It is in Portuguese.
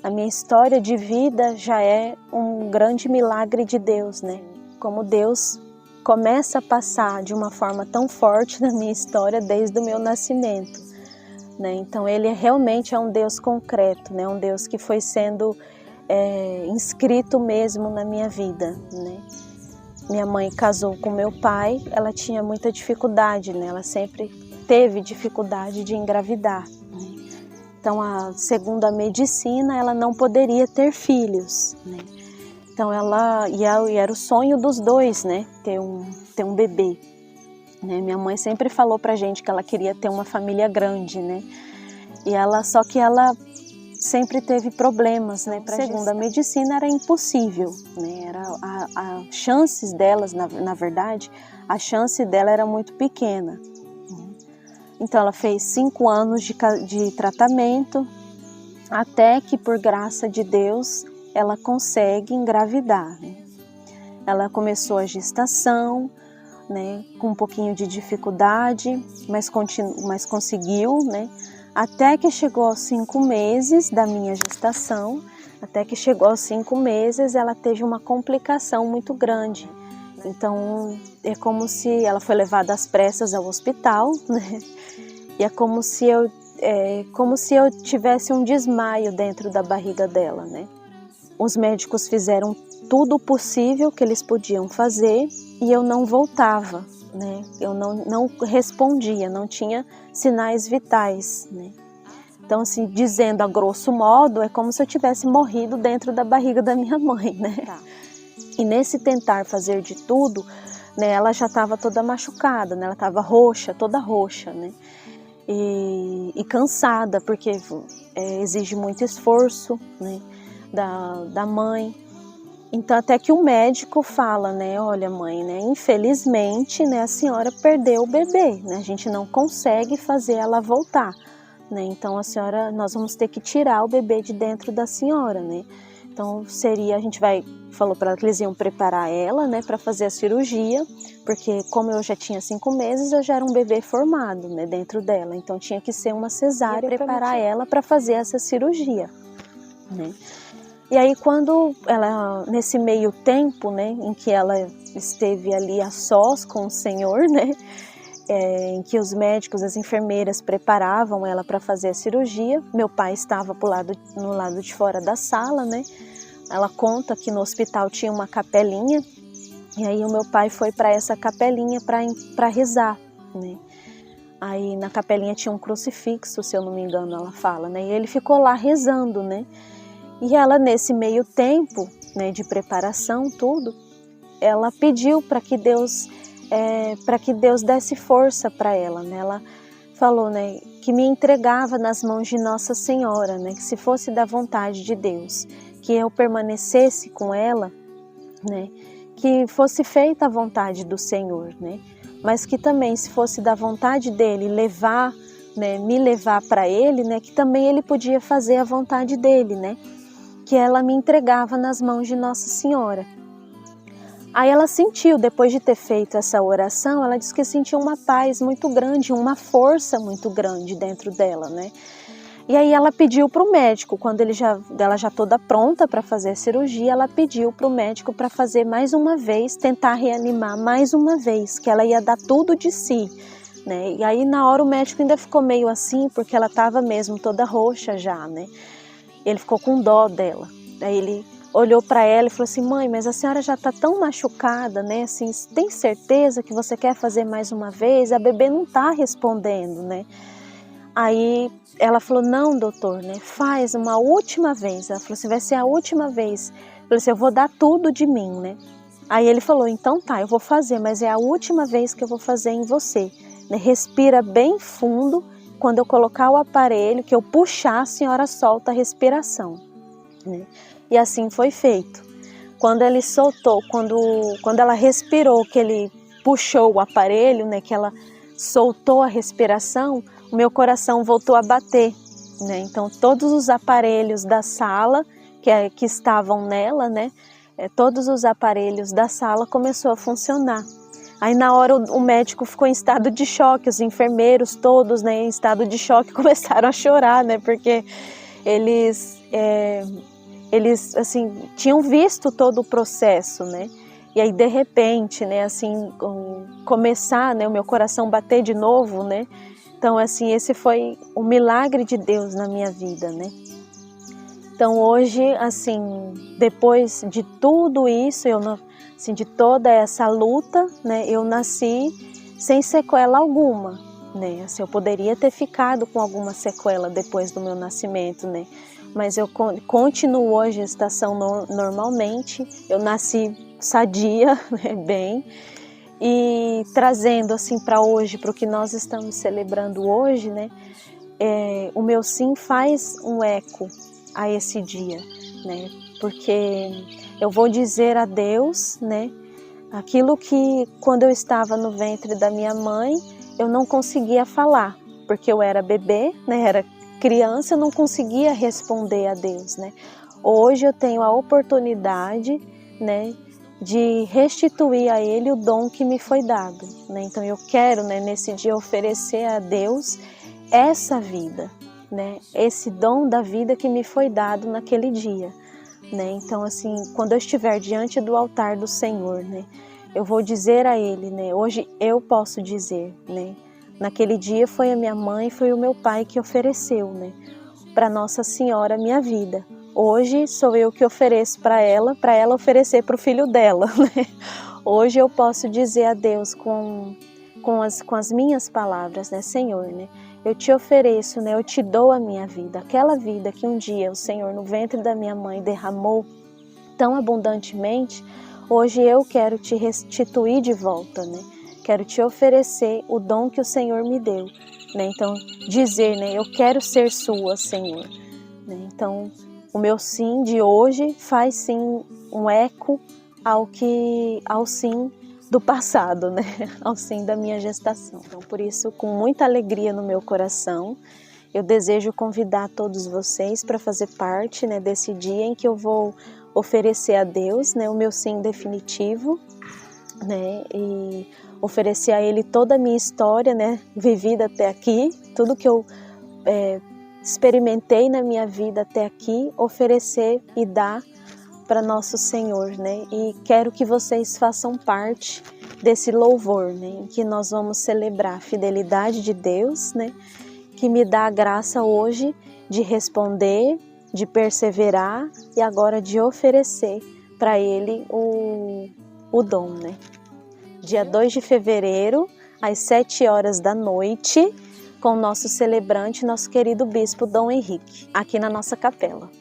A minha história de vida já é um grande milagre de Deus, né? Como Deus começa a passar de uma forma tão forte na minha história desde o meu nascimento, né? Então Ele realmente é um Deus concreto, né? Um Deus que foi sendo inscrito mesmo na minha vida, né? Minha mãe casou com meu pai, ela tinha muita dificuldade, né? Ela sempre teve dificuldade de engravidar. Então, segundo a medicina, ela não poderia ter filhos, né? Então, e era o sonho dos dois, né? Ter um bebê, né? Minha mãe sempre falou pra gente que ela queria ter uma família grande, né? Só que ela sempre teve problemas, né? Segundo a medicina, era impossível, né? As chances delas, na verdade, a chance dela era muito pequena. Então ela fez 5 anos de tratamento, até que por graça de Deus ela consegue engravidar, né? Ela começou a gestação, né, com um pouquinho de dificuldade, mas conseguiu, né? Até que chegou aos 5 meses da minha gestação, ela teve uma complicação muito grande. Então é como se ela foi levada às pressas ao hospital, né? E é como se eu tivesse um desmaio dentro da barriga dela, né? Os médicos fizeram tudo o possível que eles podiam fazer e eu não voltava, né? Eu não respondia, não tinha sinais vitais, né? Então, assim, dizendo a grosso modo, é como se eu tivesse morrido dentro da barriga da minha mãe, né? Tá. E nesse tentar fazer de tudo, né, ela já estava toda machucada, né? Ela estava toda roxa, né? E cansada, porque exige muito esforço, né, da mãe. Então até que o médico fala, né, olha mãe, né, infelizmente, né, a senhora perdeu o bebê, né, a gente não consegue fazer ela voltar, né, então nós vamos ter que tirar o bebê de dentro da senhora, né. Então falou para ela que eles iam preparar ela, né, para fazer a cirurgia, porque como eu já tinha 5 meses, eu já era um bebê formado, né, dentro dela, então tinha que ser uma cesárea, preparar ela para fazer essa cirurgia, né. E aí nesse meio tempo, né, em que ela esteve ali a sós com o Senhor, né, em que os médicos, as enfermeiras preparavam ela para fazer a cirurgia, meu pai estava no lado de fora da sala, né. Ela conta que no hospital tinha uma capelinha, e aí o meu pai foi para essa capelinha para rezar, né. Aí na capelinha tinha um crucifixo, se eu não me engano, ela fala, né, e ele ficou lá rezando, né. E ela, nesse meio tempo, né, de preparação, tudo, ela pediu para que Deus desse força para ela, né. Ela falou, né, que me entregava nas mãos de Nossa Senhora, né, que se fosse da vontade de Deus, que eu permanecesse com ela, né, que fosse feita a vontade do Senhor, né, mas que também, se fosse da vontade dele me levar para ele, né, que também ele podia fazer a vontade dele, né, que ela me entregava nas mãos de Nossa Senhora. Aí ela sentiu, depois de ter feito essa oração, ela disse que sentiu uma paz muito grande, uma força muito grande dentro dela, né? E aí ela pediu para o médico, quando ela já toda pronta para fazer a cirurgia, ela pediu para o médico para fazer mais uma vez, tentar reanimar mais uma vez, que ela ia dar tudo de si, né? E aí na hora o médico ainda ficou meio assim, porque ela estava mesmo toda roxa já, né? Ele ficou com dó dela. Aí ele olhou para ela e falou assim: mãe, mas a senhora já está tão machucada, né? Assim, tem certeza que você quer fazer mais uma vez? A bebê não está respondendo, né? Aí ela falou: não, doutor, né? Faz uma última vez. Ela falou assim: vai ser a última vez. Eu falei assim: eu vou dar tudo de mim, né? Aí ele falou: então tá, eu vou fazer, mas é a última vez que eu vou fazer em você, né? Respira bem fundo. Quando eu colocar o aparelho, que eu puxar, a senhora solta a respiração, né? E assim foi feito. Quando ele soltou, quando ela respirou, que ele puxou o aparelho, né, que ela soltou a respiração, o meu coração voltou a bater, né? Então todos os aparelhos da sala que estavam nela, né, todos os aparelhos da sala começou a funcionar. Aí na hora o médico ficou em estado de choque, os enfermeiros todos, né, em estado de choque, começaram a chorar, né, porque eles assim tinham visto todo o processo, né? E aí de repente, né, assim, começar, né, o meu coração bater de novo, né? Então assim, esse foi o milagre de Deus na minha vida, né? Então hoje, assim, depois de tudo isso, assim, de toda essa luta, né, eu nasci sem sequela alguma, né? Assim, eu poderia ter ficado com alguma sequela depois do meu nascimento, né? Mas eu continuo a gestação normalmente, eu nasci sadia, né, bem, e trazendo assim para hoje, para o que nós estamos celebrando hoje, né? O meu sim faz um eco a esse dia, né? Porque eu vou dizer a Deus, né? Aquilo que quando eu estava no ventre da minha mãe, eu não conseguia falar, porque eu era bebê, né? Era criança, eu não conseguia responder a Deus, né? Hoje eu tenho a oportunidade, né, de restituir a Ele o dom que me foi dado, né? Então eu quero, né, nesse dia oferecer a Deus essa vida, né? Esse dom da vida que me foi dado naquele dia, né? Então assim, quando eu estiver diante do altar do Senhor, né, eu vou dizer a Ele, né? Hoje eu posso dizer, né? Naquele dia foi a minha mãe, foi o meu pai que ofereceu, né, para Nossa Senhora a minha vida. Hoje sou eu que ofereço para ela oferecer para o filho dela, né? Hoje eu posso dizer a Deus com as minhas palavras, né, Senhor, né? Eu te ofereço, né? Eu te dou a minha vida, aquela vida que um dia o Senhor no ventre da minha mãe derramou tão abundantemente. Hoje eu quero te restituir de volta, né? Quero te oferecer o dom que o Senhor me deu, né? Então, dizer, né? Eu quero ser sua, Senhor. Né? Então, o meu sim de hoje faz sim um eco ao sim do passado, né? Ao sim da minha gestação. Então, por isso, com muita alegria no meu coração, eu desejo convidar todos vocês para fazer parte, né, desse dia em que eu vou oferecer a Deus, né, o meu sim definitivo, né, e oferecer a Ele toda a minha história, né, vivida até aqui, tudo que eu experimentei na minha vida até aqui, oferecer e dar para nosso Senhor, né? E quero que vocês façam parte desse louvor, né? Em que nós vamos celebrar a fidelidade de Deus, né? Que me dá a graça hoje de responder, de perseverar e agora de oferecer para Ele o dom, né? Dia 2 de fevereiro, às 7 horas da noite, com o nosso celebrante, nosso querido Bispo Dom Henrique, aqui na nossa capela.